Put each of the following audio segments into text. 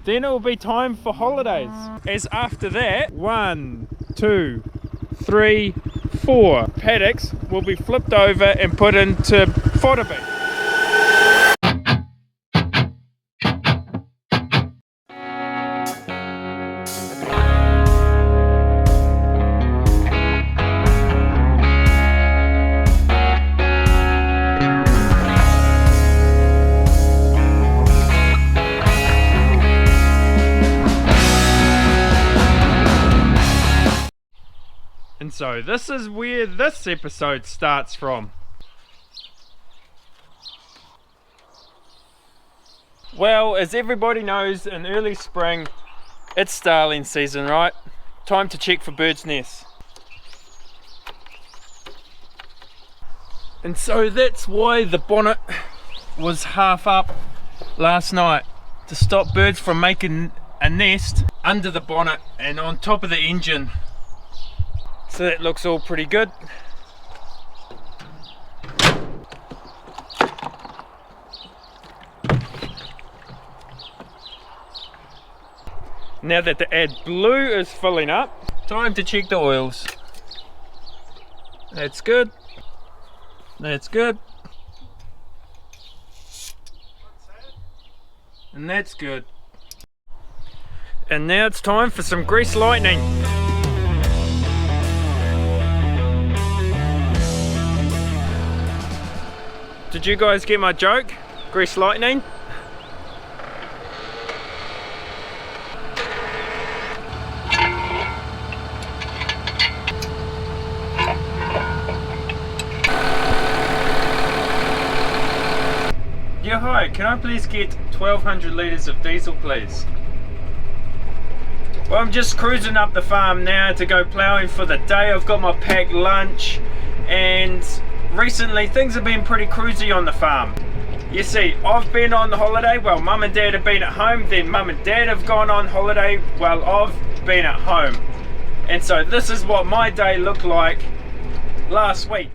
then it will be time for holidays. As after that, 1, 2, 3, 4 paddocks will be flipped over and put into fodder beet. And so this is where this episode starts from. Well, as everybody knows, in early spring, it's starling season, right? Time to check for birds' nests. And so that's why the bonnet was half up last night, to stop birds from making a nest under the bonnet and on top of the engine. So that looks all pretty good. Now that the AdBlue is filling up, time to check the oils. That's good. That's good. And that's good. And now it's time for some grease lightning. Did you guys get my joke? Grease lightning? Yeah, hi, can I please get 1200 litres of diesel, please? Well, I'm just cruising up the farm now to go ploughing for the day. I've got my packed lunch, and recently things have been pretty cruisy on the farm. You see, I've been on holiday while mum and dad have been at home, then mum and dad have gone on holiday while I've been at home. And so this is what my day looked like last week.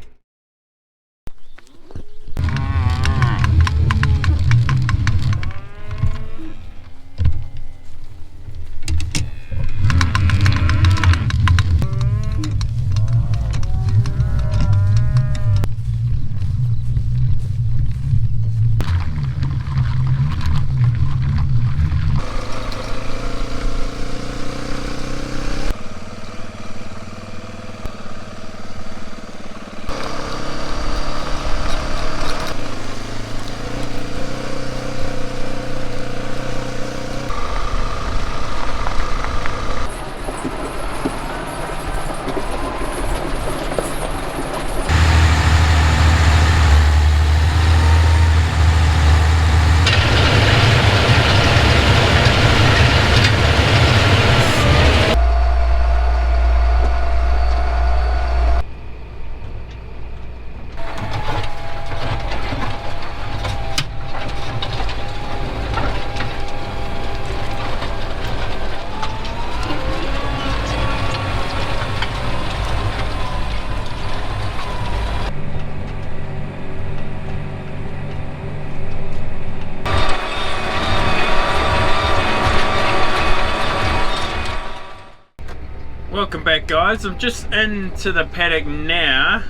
Welcome back, guys. I'm just into the paddock now,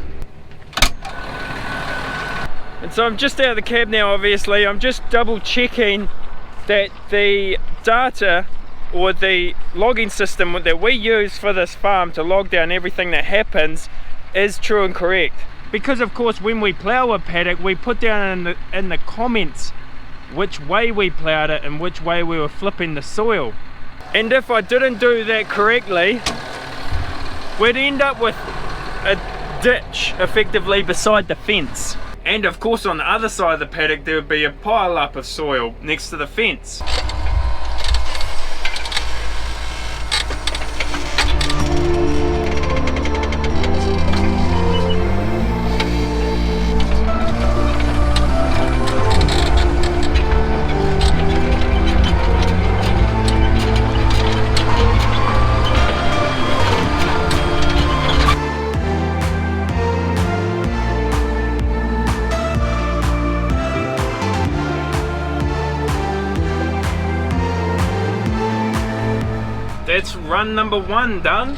and so I'm just out of the cab now. Obviously I'm just double checking that the data or the logging system that we use for this farm to log down everything that happens is true and correct, because of course when we plow a paddock we put down in the comments which way we plowed it and which way we were flipping the soil. And if I didn't do that correctly, we'd end up with a ditch effectively beside the fence. And of course on the other side of the paddock there would be a pile up of soil next to the fence. that's run number 1 done.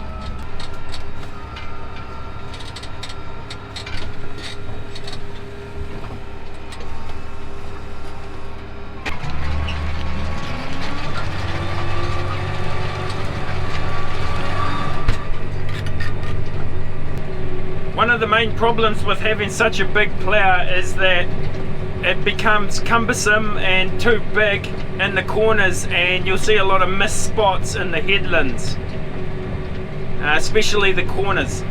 One of the main problems with having such a big plough is that it becomes cumbersome and too big in the corners, and you'll see a lot of missed spots in the headlands, especially the corners.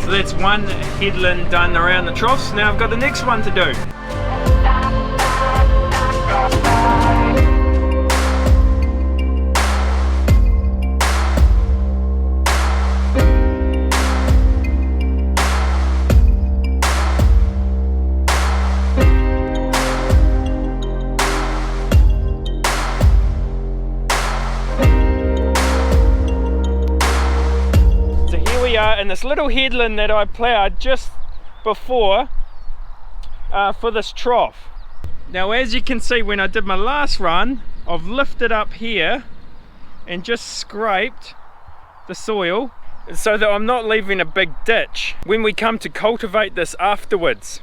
That's one headland done around the troughs. Now I've got the next one to do. In this little headland that I ploughed just before for this trough. Now, as you can see, when I did my last run, I've lifted up here and just scraped the soil so that I'm not leaving a big ditch when we come to cultivate this afterwards.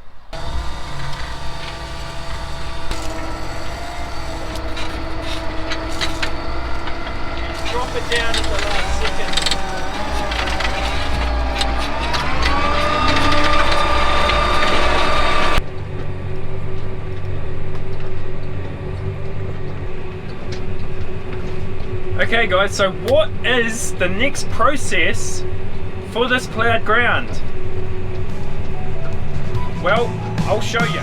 Drop it down at the last second. Okay guys, so what is the next process for this ploughed ground? Well, I'll show you.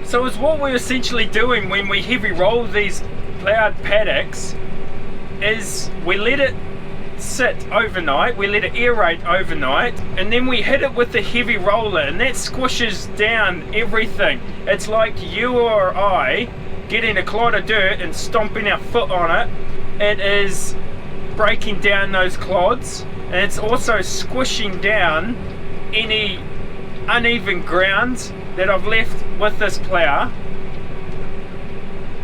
So it's what we're essentially doing when we heavy roll these ploughed paddocks is we let it sit overnight, we let it aerate overnight, and then we hit it with the heavy roller, and that squishes down everything. It's like you or I getting a clod of dirt and stomping our foot on it. It is breaking down those clods, and it's also squishing down any uneven ground that I've left with this plough,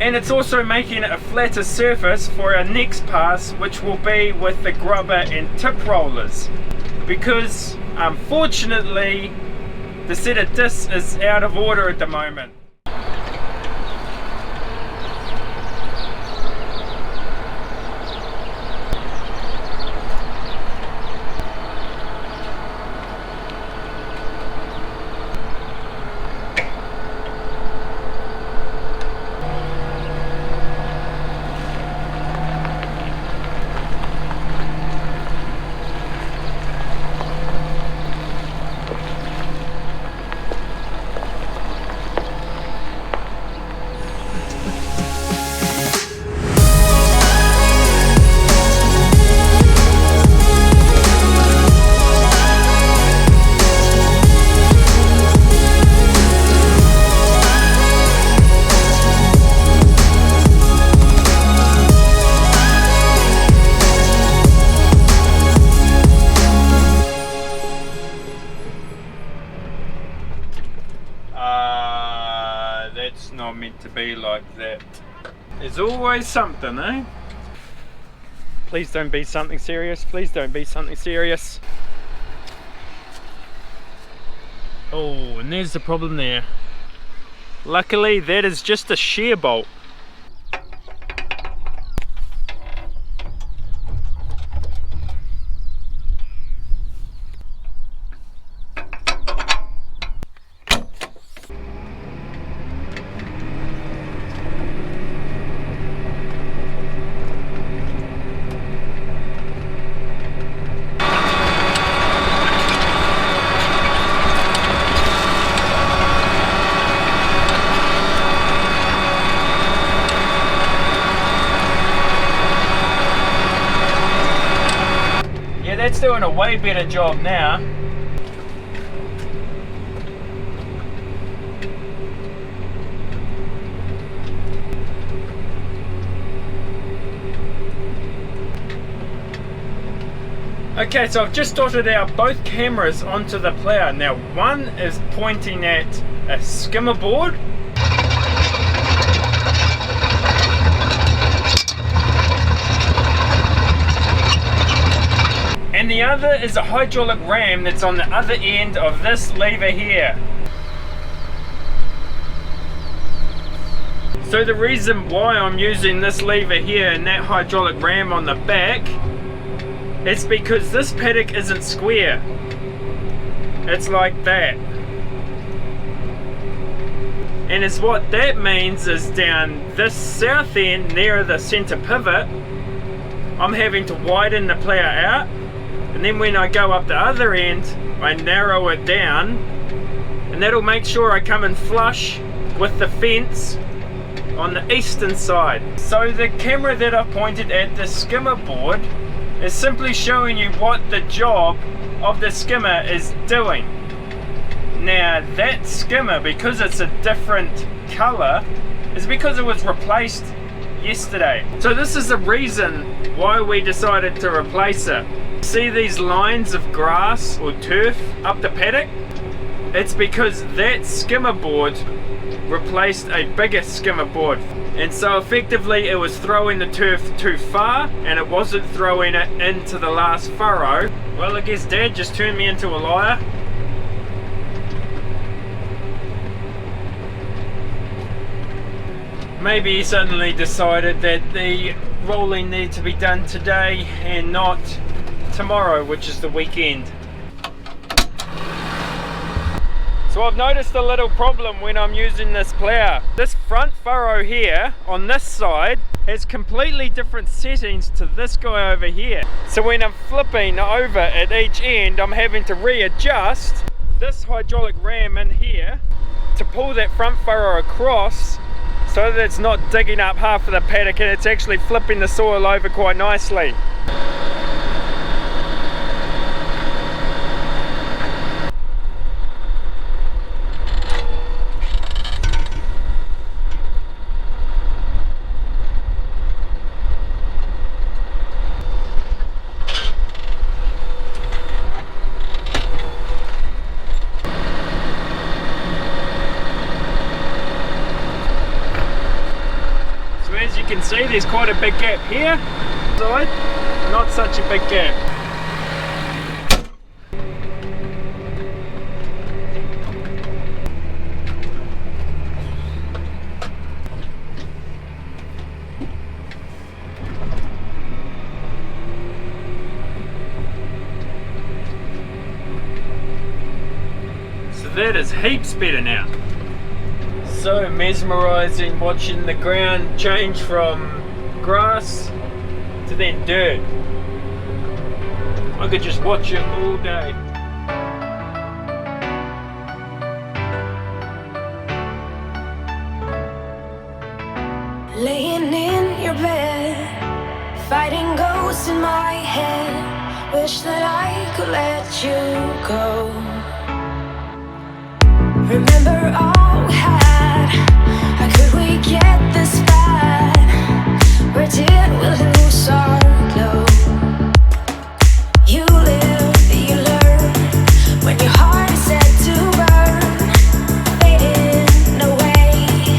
and it's also making it a flatter surface for our next pass, which will be with the grubber and tip rollers, because unfortunately the set of discs is out of order at the moment. It's not meant to be like that. There's always something, eh? Please don't be something serious. Please don't be something serious. Oh, and there's the problem there. Luckily, that is just a shear bolt. That's doing a way better job now. Okay, so I've just dotted out both cameras onto the plough. Now one is pointing at a skimmer board, and the other is a hydraulic ram that's on the other end of this lever here. So the reason why I'm using this lever here and that hydraulic ram on the back is because this paddock isn't square. It's like that. And it's what that means is down this south end near the center pivot, I'm having to widen the plough out. And then when I go up the other end, I narrow it down, and that'll make sure I come in flush with the fence on the eastern side. So the camera that I've pointed at the skimmer board is simply showing you what the job of the skimmer is doing. Now that skimmer, because it's a different color, is because it was replaced yesterday. So this is the reason why we decided to replace it. See these lines of grass or turf up the paddock? It's because that skimmer board replaced a bigger skimmer board, and so effectively it was throwing the turf too far and it wasn't throwing it into the last furrow. Well, I guess Dad just turned me into a liar. Maybe he suddenly decided that the rolling needed to be done today and not tomorrow, which is the weekend. So I've noticed a little problem when I'm using this plough. This front furrow here on this side has completely different settings to this guy over here. So when I'm flipping over at each end, I'm having to readjust this hydraulic ram in here to pull that front furrow across so that it's not digging up half of the paddock and it's actually flipping the soil over quite nicely. As you can see, there's quite a big gap here, side, not such a big gap. So that is heaps better now. So mesmerizing watching the ground change from grass to then dirt. I could just watch it all day. Laying in your bed, fighting ghosts in my head. Wish that I could let you go. Remember all we had. How could we get this bad? Where did we lose our glow? You live, you learn. When your heart is set to burn, fading away.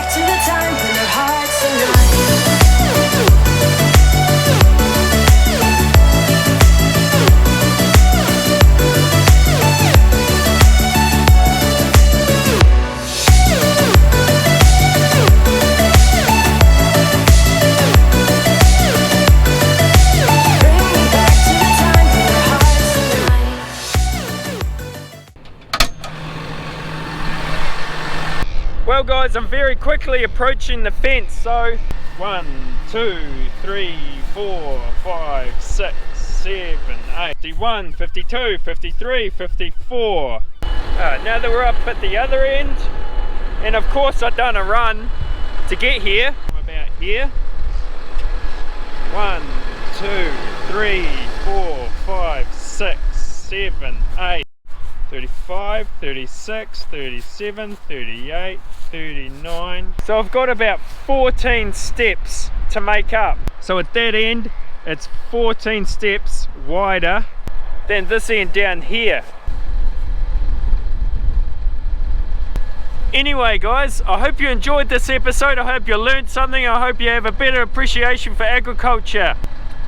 back to the time when our hearts unite. Well guys, I'm very quickly approaching the fence, so 1, 2, 3, 4, 5, 6, 7, 8, 51, 52, 53, 54. Now that we're up at the other end, and of course I've done a run to get here. I'm about here. 1, 2, 3, 4, 5, 6, 7, 8. 35, 36, 37, 38, 39. So I've got about 14 steps to make up. So at that end, it's 14 steps wider than this end down here. Anyway guys, I hope you enjoyed this episode. I hope you learned something. I hope you have a better appreciation for agriculture.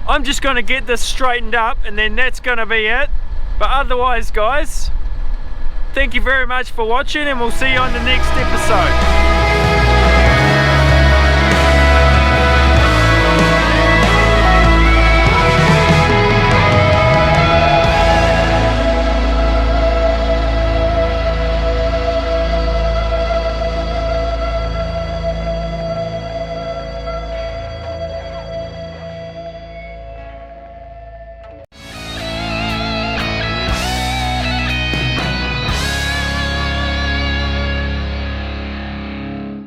I'm just going to get this straightened up and then that's going to be it. But otherwise guys, thank you very much for watching and we'll see you on the next episode.